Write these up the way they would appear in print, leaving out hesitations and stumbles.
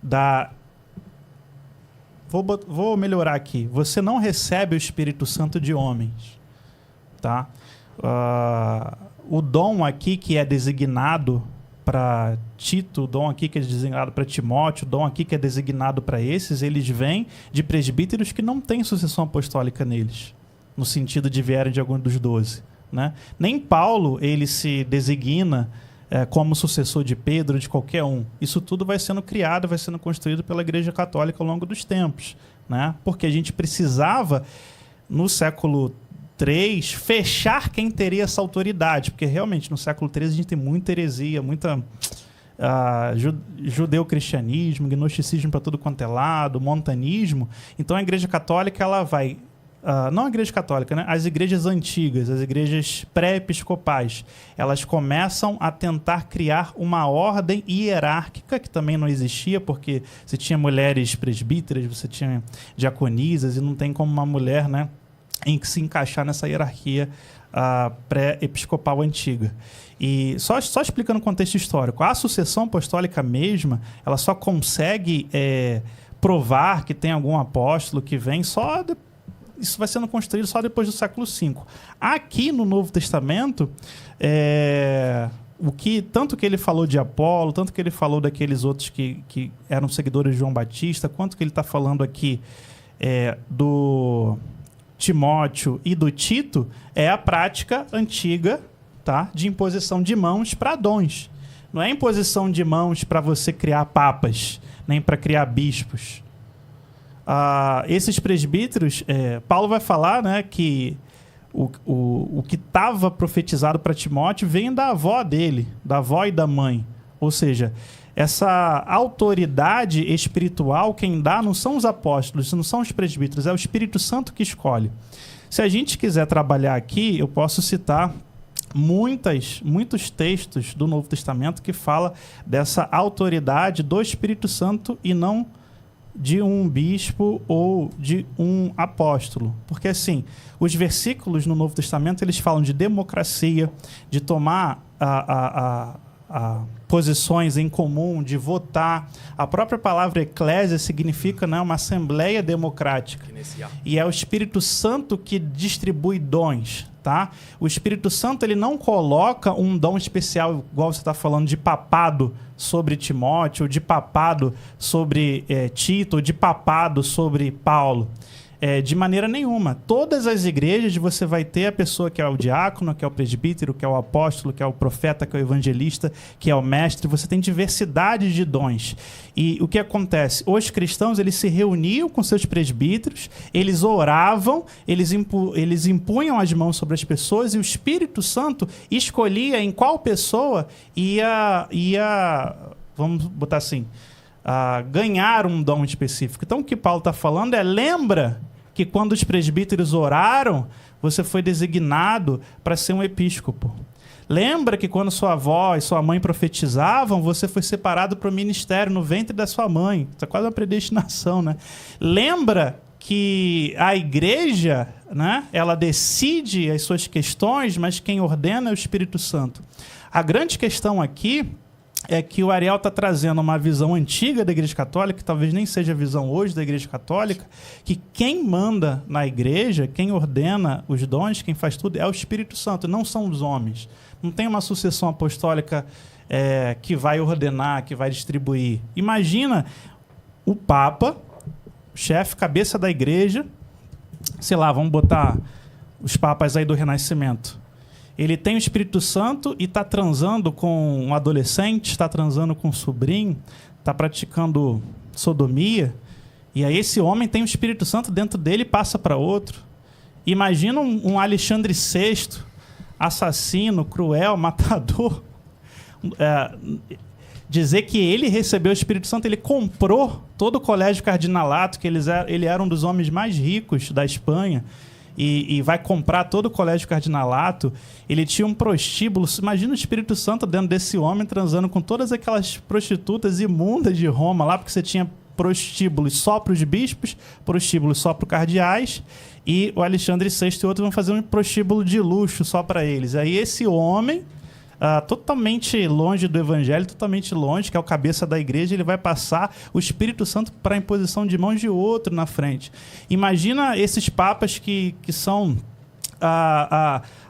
da... Vou melhorar aqui. Você não recebe o Espírito Santo de homens, tá? O dom aqui que é designado para Tito, o dom aqui que é designado para Timóteo, o dom aqui que é designado para esses, eles vêm de presbíteros que não têm sucessão apostólica neles, no sentido de vierem de algum dos 12, né? Nem Paulo, ele se designa como sucessor de Pedro, de qualquer um. Isso tudo vai sendo criado, vai sendo construído pela Igreja Católica ao longo dos tempos, né? Porque a gente precisava, no século III, fechar quem teria essa autoridade, porque realmente no século III a gente tem muita heresia, muita judeu-cristianismo, gnosticismo para tudo quanto é lado, montanismo. Então a Igreja Católica, ela vai... não a Igreja Católica, né? As igrejas antigas, as igrejas pré-episcopais, elas começam a tentar criar uma ordem hierárquica, que também não existia, porque você tinha mulheres presbíteras, você tinha diaconisas, e não tem como uma mulher, né, em que se encaixar nessa hierarquia pré-episcopal antiga. E só explicando o contexto histórico, a sucessão apostólica mesma, ela só consegue provar que tem algum apóstolo que vem só... Isso vai sendo construído só depois do século V. Aqui no Novo Testamento, tanto que ele falou de Apolo, tanto que ele falou daqueles outros que eram seguidores de João Batista, quanto que ele está falando aqui do Timóteo e do Tito, é a prática antiga, tá, de imposição de mãos para dons. Não é imposição de mãos para você criar papas, nem para criar bispos. Esses presbíteros, Paulo vai falar, né, que o que estava profetizado para Timóteo vem da avó dele, da avó e da mãe. Ou seja, essa autoridade espiritual quem dá não são os apóstolos, não são os presbíteros, é o Espírito Santo que escolhe. Se a gente quiser trabalhar aqui, eu posso citar muitos textos do Novo Testamento que fala dessa autoridade do Espírito Santo e não de um bispo ou de um apóstolo. Porque, assim, os versículos no Novo Testamento, eles falam de democracia, de tomar posições em comum, de votar. A própria palavra eclésia significa, né, uma assembleia democrática. E é o Espírito Santo que distribui dons, tá? O Espírito Santo, ele não coloca um dom especial, igual você está falando, de papado sobre Timóteo, ou de papado sobre Tito, ou de papado sobre Paulo. De maneira nenhuma. Todas as igrejas você vai ter a pessoa que é o diácono, que é o presbítero, que é o apóstolo, que é o profeta, que é o evangelista, que é o mestre. Você tem diversidade de dons. E o que acontece? Os cristãos, eles se reuniam com seus presbíteros, eles oravam, eles impunham as mãos sobre as pessoas e o Espírito Santo escolhia em qual pessoa ia vamos botar assim, ganhar um dom específico. Então o que Paulo está falando lembra que quando os presbíteros oraram, você foi designado para ser um episcopo. Lembra que quando sua avó e sua mãe profetizavam, você foi separado para o ministério no ventre da sua mãe. Isso é quase uma predestinação, né? Lembra que a igreja, né, ela decide as suas questões, mas quem ordena é o Espírito Santo. A grande questão aqui é que o Ariel está trazendo uma visão antiga da Igreja Católica, que talvez nem seja a visão hoje da Igreja Católica, que quem manda na igreja, quem ordena os dons, quem faz tudo, é o Espírito Santo, não são os homens. Não tem uma sucessão apostólica que vai ordenar, que vai distribuir. Imagina o Papa, chefe, cabeça da igreja, sei lá, vamos botar os papas aí do Renascimento. Ele tem o Espírito Santo e está transando com um adolescente, está transando com um sobrinho, está praticando sodomia, e aí esse homem tem o Espírito Santo dentro dele e passa para outro. Imagina um Alexandre VI, assassino, cruel, matador, dizer que ele recebeu o Espírito Santo, ele comprou todo o colégio cardinalato, que ele era um dos homens mais ricos da Espanha, e vai comprar todo o colégio cardinalato. Ele tinha um prostíbulo. Imagina o Espírito Santo dentro desse homem transando com todas aquelas prostitutas imundas de Roma lá, porque você tinha prostíbulos só para os bispos, prostíbulos só para os cardeais, e o Alexandre VI e outros vão fazer um prostíbulo de luxo só para eles. Aí esse homem totalmente longe do evangelho, totalmente longe, que é o cabeça da igreja, ele vai passar o Espírito Santo para a imposição de mãos de outro na frente. Imagina esses papas que são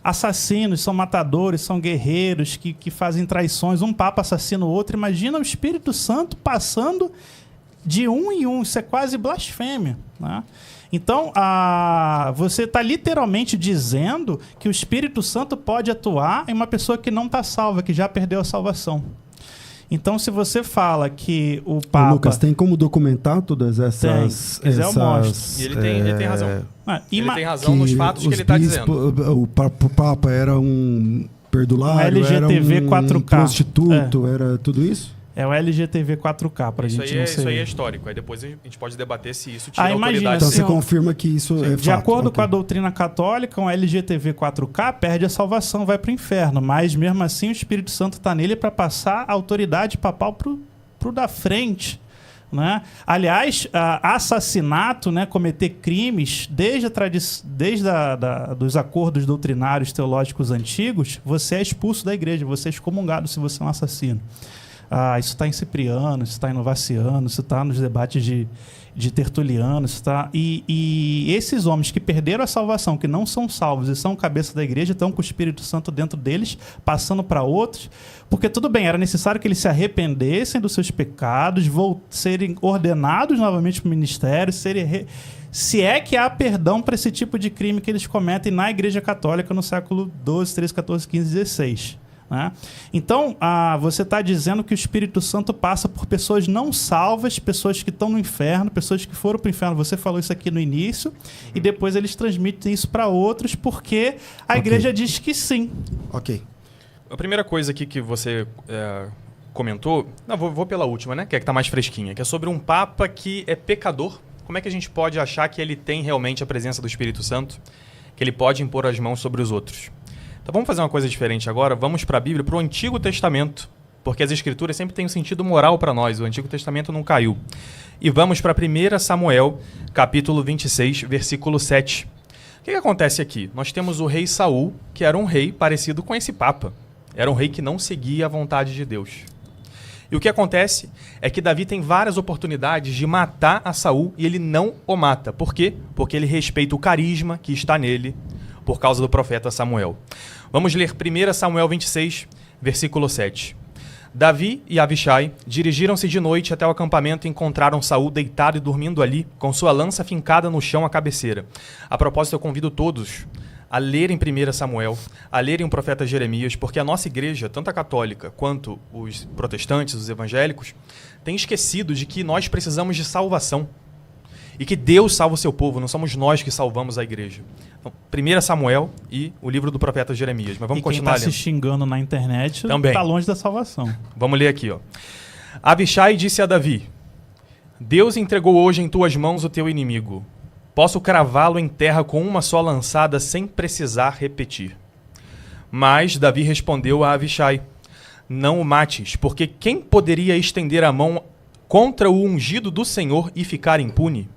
assassinos, são matadores, são guerreiros, que fazem traições, um papa assassina o outro. Imagina o Espírito Santo passando de um em um, isso é quase blasfêmia, né? Então, você está literalmente dizendo que o Espírito Santo pode atuar em uma pessoa que não está salva, que já perdeu a salvação. Então, se você fala que o Papa... Ô, Lucas, tem como documentar todas essas... eu mostro. E ele tem razão. Ele tem razão nos fatos que ele está dizendo. O Papa era um perdulário, LGTV era um 4K. prostituto, era tudo isso? É o LGTV 4K, pra gente não ser... Isso aí é histórico. Aí depois a gente pode debater se isso tira imagina, autoridade. Então assim, você confirma que isso é fato. De acordo okay. com a doutrina católica, um LGTV 4K perde a salvação, vai para o inferno. Mas mesmo assim o Espírito Santo está nele para passar a autoridade papal pro da frente, né? Aliás, assassinato, né, cometer crimes, desde dos acordos doutrinários teológicos antigos, você é expulso da igreja, você é excomungado se você é um assassino. Isso está em Cipriano, isso está em Novaciano, isso está nos debates de Tertuliano, isso tá... E esses homens que perderam a salvação, que não são salvos e são cabeça da igreja, estão com o Espírito Santo dentro deles, passando para outros, porque tudo bem, era necessário que eles se arrependessem dos seus pecados, serem ordenados novamente para o ministério, se é que há perdão para esse tipo de crime que eles cometem na Igreja Católica no século XII, XIII, XIV, XV, XVI. Né? Então, você está dizendo que o Espírito Santo passa por pessoas não salvas, pessoas que estão no inferno, pessoas que foram para o inferno. Você falou isso aqui no início, e depois eles transmitem isso para outros, porque a igreja diz que sim. Ok. A primeira coisa aqui que você comentou, vou pela última, né? Que é que está mais fresquinha, que é sobre um Papa que é pecador. Como é que a gente pode achar que ele tem realmente a presença do Espírito Santo, que ele pode impor as mãos sobre os outros? Então vamos fazer uma coisa diferente agora, vamos para a Bíblia, para o Antigo Testamento, porque as Escrituras sempre têm um sentido moral para nós, o Antigo Testamento não caiu. E vamos para 1 Samuel, capítulo 26, versículo 7. O que acontece aqui? Nós temos o rei Saul, que era um rei parecido com esse Papa. Era um rei que não seguia a vontade de Deus. E o que acontece é que Davi tem várias oportunidades de matar a Saul e ele não o mata. Por quê? Porque ele respeita o carisma que está nele, por causa do profeta Samuel. Vamos ler 1 Samuel 26, versículo 7. Davi e Abishai dirigiram-se de noite até o acampamento e encontraram Saul deitado e dormindo ali, com sua lança fincada no chão à cabeceira. A propósito, eu convido todos a lerem 1 Samuel, a lerem o profeta Jeremias, porque a nossa igreja, tanto a católica quanto os protestantes, os evangélicos, tem esquecido de que nós precisamos de salvação. E que Deus salva o seu povo, não somos nós que salvamos a igreja. Então, 1 Samuel e o livro do profeta Jeremias. Mas vamos continuar lendo. Quem está se xingando na internet também está longe da salvação. Vamos ler aqui, ó. Abishai disse a Davi: Deus entregou hoje em tuas mãos o teu inimigo. Posso cravá-lo em terra com uma só lançada sem precisar repetir. Mas Davi respondeu a Abishai: Não o mates, porque quem poderia estender a mão contra o ungido do Senhor e ficar impune?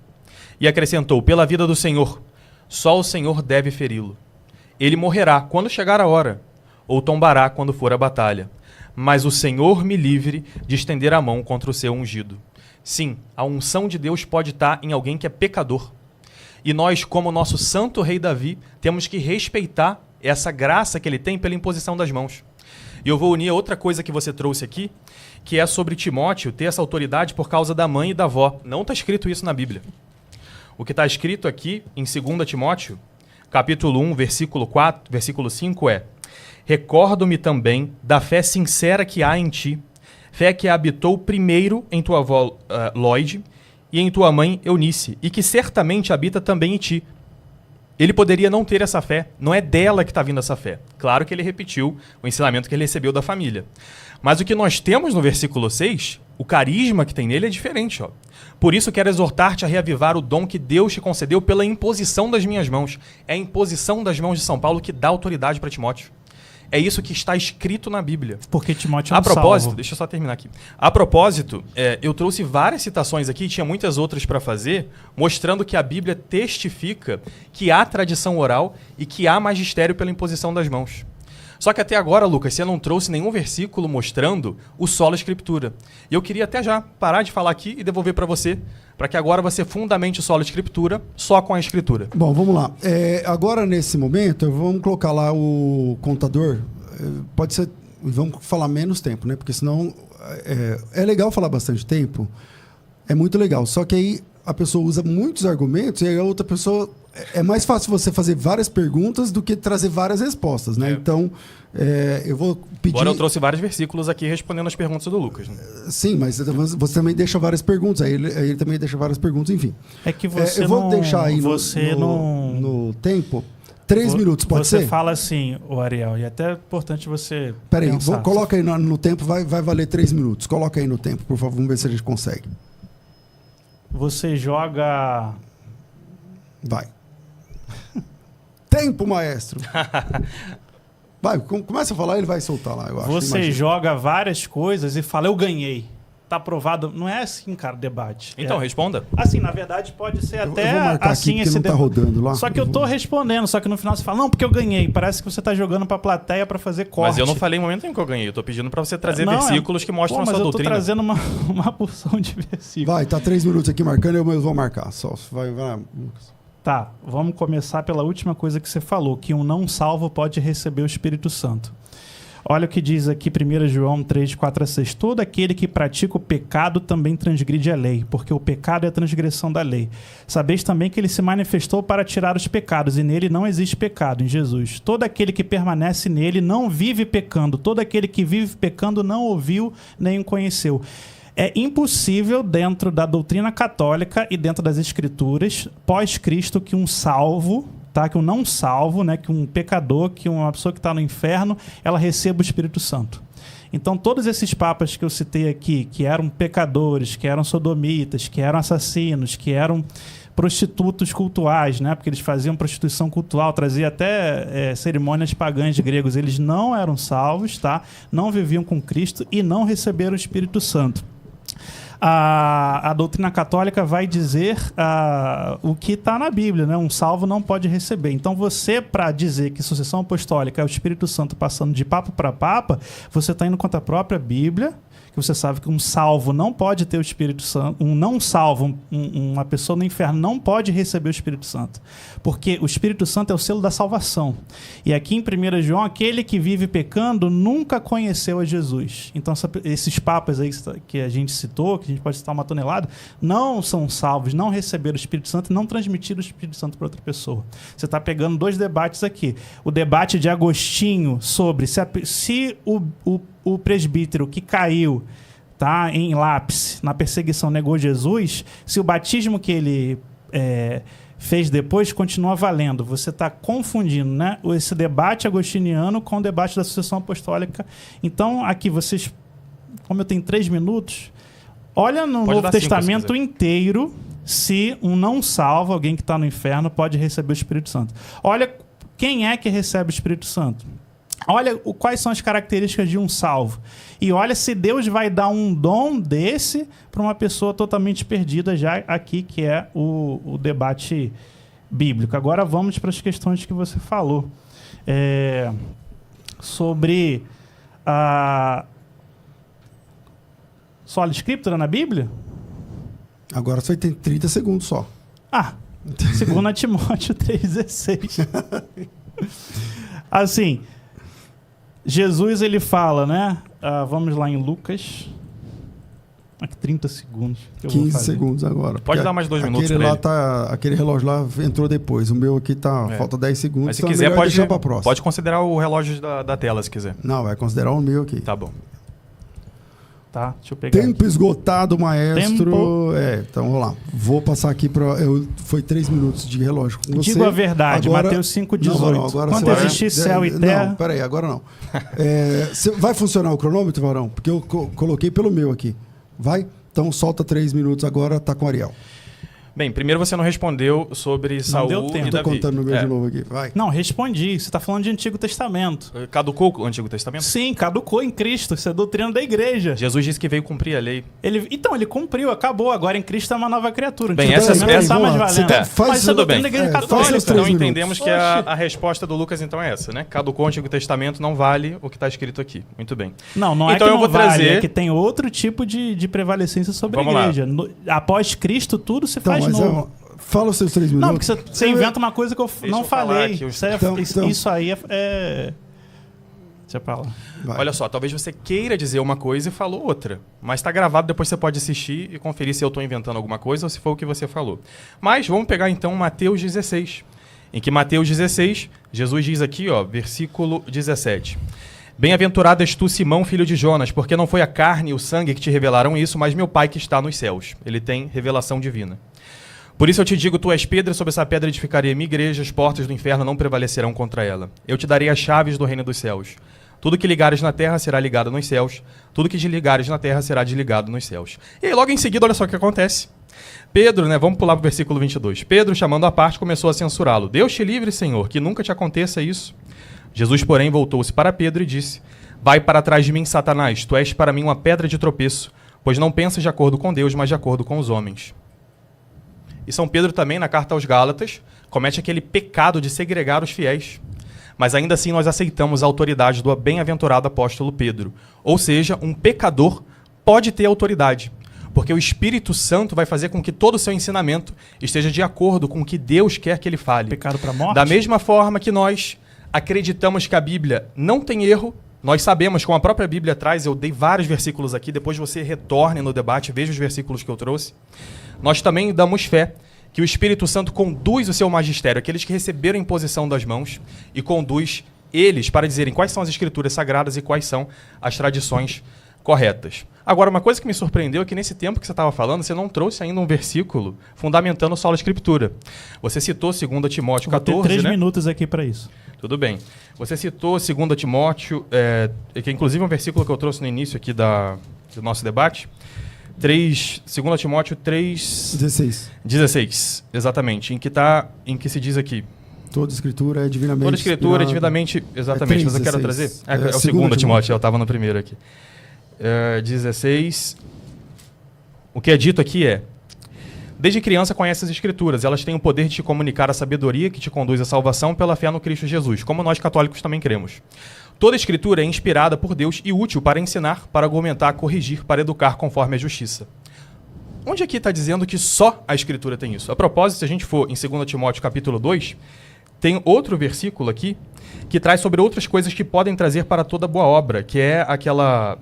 E acrescentou: Pela vida do Senhor, só o Senhor deve feri-lo. Ele morrerá quando chegar a hora, ou tombará quando for a batalha. Mas o Senhor me livre de estender a mão contra o seu ungido. Sim, a unção de Deus pode estar em alguém que é pecador. E nós, como nosso santo rei Davi, temos que respeitar essa graça que ele tem pela imposição das mãos. E eu vou unir a outra coisa que você trouxe aqui, que é sobre Timóteo ter essa autoridade por causa da mãe e da avó. Não está escrito isso na Bíblia. O que está escrito aqui em 2 Timóteo, capítulo 1, versículo 4, versículo 5 é: Recordo-me também da fé sincera que há em ti, fé que habitou primeiro em tua avó Lóide e em tua mãe Eunice, e que certamente habita também em ti. Ele poderia não ter essa fé, não é dela que está vindo essa fé. Claro que ele repetiu o ensinamento que ele recebeu da família. Mas o que nós temos no versículo 6, o carisma que tem nele é diferente. Ó. Por isso quero exortar-te a reavivar o dom que Deus te concedeu pela imposição das minhas mãos. É a imposição das mãos de São Paulo que dá autoridade para Timóteo. É isso que está escrito na Bíblia. Porque Timóteo é um A propósito, salvo. deixa eu só terminar aqui. A propósito, eu trouxe várias citações aqui, tinha muitas outras para fazer, mostrando que a Bíblia testifica que há tradição oral e que há magistério pela imposição das mãos. Só que até agora, Lucas, você não trouxe nenhum versículo mostrando o solo escritura. E eu queria até já parar de falar aqui e devolver para você, para que agora você fundamente o solo escritura só com a escritura. Bom, vamos lá. Agora, nesse momento, vamos colocar lá o contador. Pode ser... Vamos falar menos tempo, né? Porque senão... É legal falar bastante tempo. É muito legal. Só que aí a pessoa usa muitos argumentos e aí a outra pessoa... É mais fácil você fazer várias perguntas do que trazer várias respostas, né? Então, eu vou pedir... Agora eu trouxe vários versículos aqui respondendo as perguntas do Lucas. Né? Sim, mas você também deixa várias perguntas. Aí ele também deixa várias perguntas, enfim. É que você eu vou deixar aí no no tempo 3 minutos, pode ser? Você fala assim, o Ariel, e é até importante você Peraí, pensar. Coloca aí no tempo, vai valer 3 minutos. Coloca aí no tempo, por favor, vamos ver se a gente consegue. Você joga... Vai. Tempo, maestro. Vai, começa a falar, ele vai soltar lá, eu acho. Você joga várias coisas e fala, eu ganhei. Tá aprovado. Não é assim, cara, o debate. Então, responda. Assim, na verdade, pode ser até eu vou marcar assim aqui esse não tá rodando lá. Só que eu tô respondendo, só que no final você fala, não, porque eu ganhei. Parece que você tá jogando pra plateia pra fazer corte. Mas eu não falei em momento nenhum que eu ganhei. Eu tô pedindo pra você trazer versículos que mostram a sua doutrina. Mas eu tô trazendo uma porção de versículos. Vai, tá 3 minutos aqui marcando, eu vou marcar. Só vai lá, Lucas. Tá, vamos começar pela última coisa que você falou, que um não salvo pode receber o Espírito Santo. Olha o que diz aqui 1 João 3, 4 a 6. Todo aquele que pratica o pecado também transgride a lei, porque o pecado é a transgressão da lei. Sabeis também que ele se manifestou para tirar os pecados, e nele não existe pecado, em Jesus. Todo aquele que permanece nele não vive pecando. Todo aquele que vive pecando não ouviu nem o conheceu. É impossível, dentro da doutrina católica e dentro das escrituras, pós-Cristo, que um salvo, tá? Que um não salvo, né? Que um pecador, que uma pessoa que está no inferno, ela receba o Espírito Santo. Então, todos esses papas que eu citei aqui, que eram pecadores, que eram sodomitas, que eram assassinos, que eram prostitutos cultuais, né? Porque eles faziam prostituição cultural, trazia até cerimônias pagãs de gregos. Eles não eram salvos, tá? Não viviam com Cristo e não receberam o Espírito Santo. A doutrina católica vai dizer o que está na Bíblia, né? Um salvo não pode receber. Então você, para dizer que sucessão apostólica é o Espírito Santo passando de papa para papa, você está indo contra a própria Bíblia, que você sabe que um salvo não pode ter o Espírito Santo, um não salvo, uma pessoa no inferno não pode receber o Espírito Santo, porque o Espírito Santo é o selo da salvação. E aqui em 1 João, aquele que vive pecando nunca conheceu a Jesus. Então esses papas aí que a gente citou, que a gente pode citar uma tonelada, não são salvos, não receberam o Espírito Santo e não transmitiram o Espírito Santo para outra pessoa. Você está pegando 2 debates aqui. O debate de Agostinho sobre se o presbítero que caiu, tá, em lápis, na perseguição, negou Jesus, se o batismo que ele fez depois continua valendo. Você está confundindo, né, esse debate agostiniano com o debate da sucessão apostólica. Então, aqui vocês, como eu tenho 3 minutos, olha no Novo Testamento inteiro se um não salvo, alguém que está no inferno, pode receber o Espírito Santo. Olha quem é que recebe o Espírito Santo. Olha quais são as características de um salvo. E olha se Deus vai dar um dom desse para uma pessoa totalmente perdida já aqui, que é o debate bíblico. Agora vamos para as questões que você falou. Sobre a sola escritura na Bíblia? Agora você tem 30 segundos só. 2 Timóteo 3,16. Assim... Jesus, ele fala, né? Vamos lá em Lucas. Aqui, 30 segundos. 15 segundos agora. Pode dar mais 2 minutos pra ele. Aquele relógio lá entrou depois. O meu aqui tá... Falta 10 segundos. Mas se quiser, pode considerar o relógio da tela, se quiser. Não, vai considerar o meu aqui. Tá bom. Tá, deixa eu pegar. Tempo esgotado, maestro. Então vamos lá. Vou passar aqui para. Foi 3 minutos de relógio com você. Digo a verdade, agora, Mateus 5,18. Não, agora quando existir céu e terra. Não, peraí, agora não. Vai funcionar o cronômetro, Varão? Porque eu coloquei pelo meu aqui. Vai? Então solta 3 minutos agora, tá com o Ariel. Bem, primeiro você não respondeu sobre Saul deu tempo. e Tô Davi. contando no meu de novo aqui. Vai. Não, respondi. Você está falando de Antigo Testamento. Caducou o Antigo Testamento? Sim, caducou em Cristo. Isso é doutrina da igreja. Jesus disse que veio cumprir a lei. Ele cumpriu, acabou. Agora em Cristo é uma nova criatura. O Bem, Antigo essa- Testamento essa- não tá mais vamos lá, valendo. você tá- faz Mas isso é tudo doutrina bem. da igreja caducou. faz seus Então 3 minutos. entendemos que a resposta do Lucas então é essa, né? Caducou o Antigo Testamento, não vale o que está escrito aqui. Muito bem. Não é Então que eu não vou vale, trazer- é que tem outro tipo de prevalecência sobre Vamos a lá. igreja. Após Cristo, tudo se Então, faz mas novo. fala os seus 3 minutos. Não, porque você inventa uma coisa que eu eu não falar falei. aqui os- Isso aí é... Deixa pra lá. Vai. Olha só, talvez você queira dizer uma coisa e falou outra. Mas está gravado, depois você pode assistir e conferir se eu estou inventando alguma coisa ou se foi o que você falou. Mas vamos pegar então Mateus 16. Em que Mateus 16, Jesus diz aqui, ó, versículo 17. Bem-aventurado és tu, Simão, filho de Jonas, porque não foi a carne e o sangue que te revelaram isso, mas meu Pai que está nos céus. Ele tem revelação divina. Por isso eu te digo, tu és pedra, sobre essa pedra edificarei a minha igreja, as portas do inferno não prevalecerão contra ela. Eu te darei as chaves do reino dos céus. Tudo que ligares na terra será ligado nos céus, tudo que desligares na terra será desligado nos céus. E aí, logo em seguida, olha só o que acontece. Pedro, né, vamos pular para o versículo 22. Pedro, chamando à parte, começou a censurá-lo. Deus te livre, Senhor, que nunca te aconteça isso. Jesus, porém, voltou-se para Pedro e disse, vai para trás de mim, Satanás, tu és para mim uma pedra de tropeço, pois não pensas de acordo com Deus, mas de acordo com os homens. E São Pedro também, na carta aos Gálatas, comete aquele pecado de segregar os fiéis. Mas ainda assim nós aceitamos a autoridade do bem-aventurado apóstolo Pedro. Ou seja, um pecador pode ter autoridade, porque o Espírito Santo vai fazer com que todo o seu ensinamento esteja de acordo com o que Deus quer que ele fale. Pecado para morte? Da mesma forma que nós acreditamos que a Bíblia não tem erro, nós sabemos, como a própria Bíblia traz, eu dei vários versículos aqui, depois você retorne no debate, veja os versículos que eu trouxe. Nós também damos fé que o Espírito Santo conduz o seu magistério, aqueles que receberam a imposição das mãos, e conduz eles para dizerem quais são as escrituras sagradas e quais são as tradições corretas. Agora, uma coisa que me surpreendeu é que nesse tempo que você estava falando, você não trouxe ainda um versículo fundamentando a sola escritura. Você citou 2 Timóteo 14, Vou ter 3 né? minutos aqui para isso. Tudo bem. Você citou 2 Timóteo, que é inclusive um versículo que eu trouxe no início aqui do nosso debate. 2 Timóteo 3:16, exatamente, em que se diz aqui. Toda escritura é divinamente Toda escritura é inspirada. divinamente, exatamente, mas eu quero 3:16. trazer. É o 2 2 Timóteo, eu estava no primeiro aqui. 16. O que é dito aqui é: desde criança conhece as escrituras, elas têm o poder de te comunicar a sabedoria que te conduz à salvação pela fé no Cristo Jesus, como nós católicos também cremos. Toda escritura é inspirada por Deus e útil para ensinar, para argumentar, corrigir, para educar conforme a justiça. Onde aqui está dizendo que só a escritura tem isso? A propósito, se a gente for em 2 Timóteo capítulo 2, tem outro versículo aqui que traz sobre outras coisas que podem trazer para toda boa obra, que é aquela...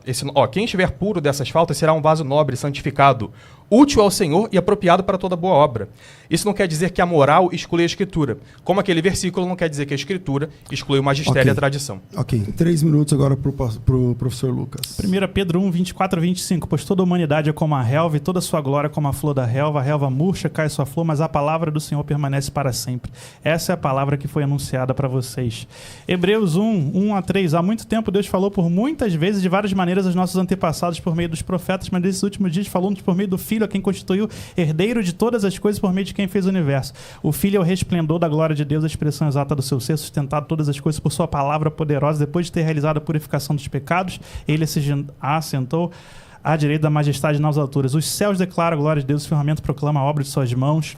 quem estiver puro dessas faltas será um vaso nobre, santificado, útil ao Senhor e apropriado para toda boa obra. Isso não quer dizer que a moral exclui a escritura. Como aquele versículo não quer dizer que a escritura exclui o magistério e a tradição. Ok, 3 minutos agora para o professor Lucas. 1 Pedro 1, 24 a 25. Pois toda a humanidade é como a relva, e toda a sua glória como a flor da relva. A relva murcha, cai sua flor, mas a palavra do Senhor permanece para sempre. Essa é a palavra que foi anunciada para vocês. Hebreus 1, 1 a 3. Há muito tempo Deus falou por muitas vezes, de várias maneiras, aos nossos antepassados por meio dos profetas, mas nesses últimos dias falou-nos por meio do Filho, a quem constituiu herdeiro de todas as coisas, por meio de quem fez o universo. O Filho é o resplendor da glória de Deus, a expressão exata do seu ser, sustentado todas as coisas por sua palavra poderosa. Depois de ter realizado a purificação dos pecados, ele se assentou à direita da majestade nas alturas. Os céus declaram a glória de Deus, o firmamento proclama a obra de suas mãos.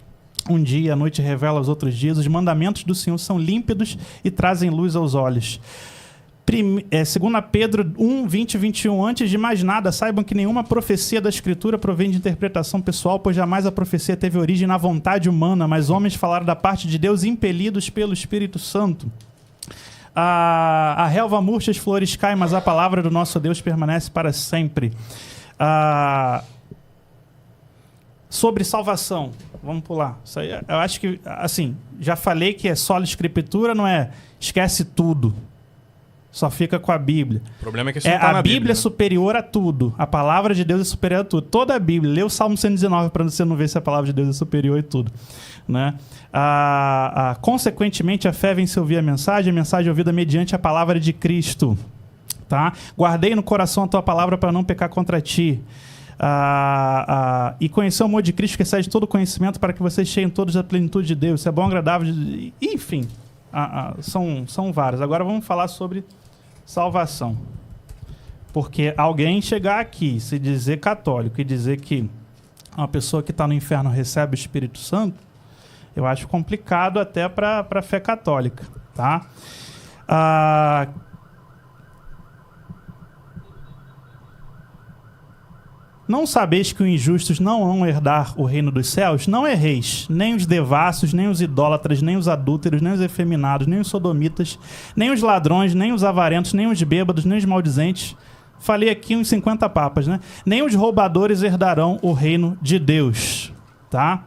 Um dia, a noite revela os outros dias. Os mandamentos do Senhor são límpidos e trazem luz aos olhos. 2 Pedro 1, 20 e 21. Antes de mais nada, saibam que nenhuma profecia da Escritura provém de interpretação pessoal, pois jamais a profecia teve origem na vontade humana, mas homens falaram da parte de Deus impelidos pelo Espírito Santo. A relva murcha, as flores caem, mas a palavra do nosso Deus permanece para sempre. Sobre salvação, vamos pular. Isso aí, eu acho que, assim, já falei que é só a Escritura, não é esquece tudo. Só fica com a Bíblia. O problema é que isso não tá na a Bíblia é né? superior a tudo. A palavra de Deus é superior a tudo. Toda a Bíblia. Lê o Salmo 119 para você não ver se a palavra de Deus é superior a tudo. Né? Consequentemente, a fé vem se ouvir a mensagem ouvida mediante a palavra de Cristo. Tá? Guardei no coração a tua palavra para não pecar contra ti. E conhecer o amor de Cristo que excede todo conhecimento, para que vocês cheguem todos da plenitude de Deus. Isso é bom, agradável, enfim, são vários. Agora vamos falar sobre salvação. Porque alguém chegar aqui, se dizer católico e dizer que uma pessoa que está no inferno recebe o Espírito Santo, eu acho complicado até para a fé católica, tá? Não sabeis que os injustos não vão herdar o reino dos céus? Não erreis, nem os devassos, nem os idólatras, nem os adúlteros, nem os efeminados, nem os sodomitas, nem os ladrões, nem os avarentos, nem os bêbados, nem os maldizentes. Falei aqui uns 50 papas, né? Nem os roubadores herdarão o reino de Deus, tá?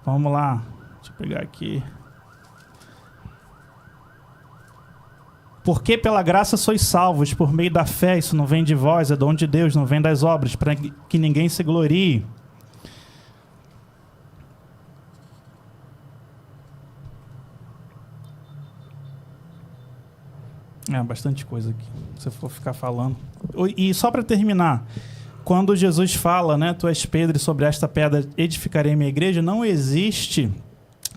Vamos lá, deixa eu pegar aqui. Porque pela graça sois salvos, por meio da fé. Isso não vem de vós, é dom de Deus, não vem das obras, para que ninguém se glorie. Bastante coisa aqui, se eu for ficar falando. E só para terminar, quando Jesus fala, né, tu és Pedro, e sobre esta pedra edificarei a minha igreja, não existe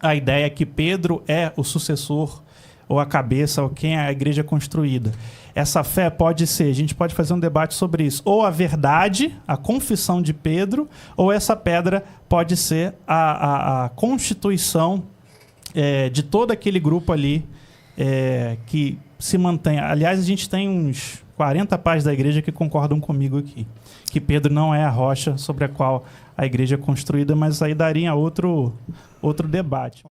a ideia que Pedro é o sucessor, ou a cabeça, ou quem é a igreja construída. Essa fé pode ser, a gente pode fazer um debate sobre isso, ou a verdade, a confissão de Pedro, ou essa pedra pode ser a constituição de todo aquele grupo ali que se mantém. Aliás, a gente tem uns 40 pais da igreja que concordam comigo aqui, que Pedro não é a rocha sobre a qual a igreja é construída, mas aí daria outro debate.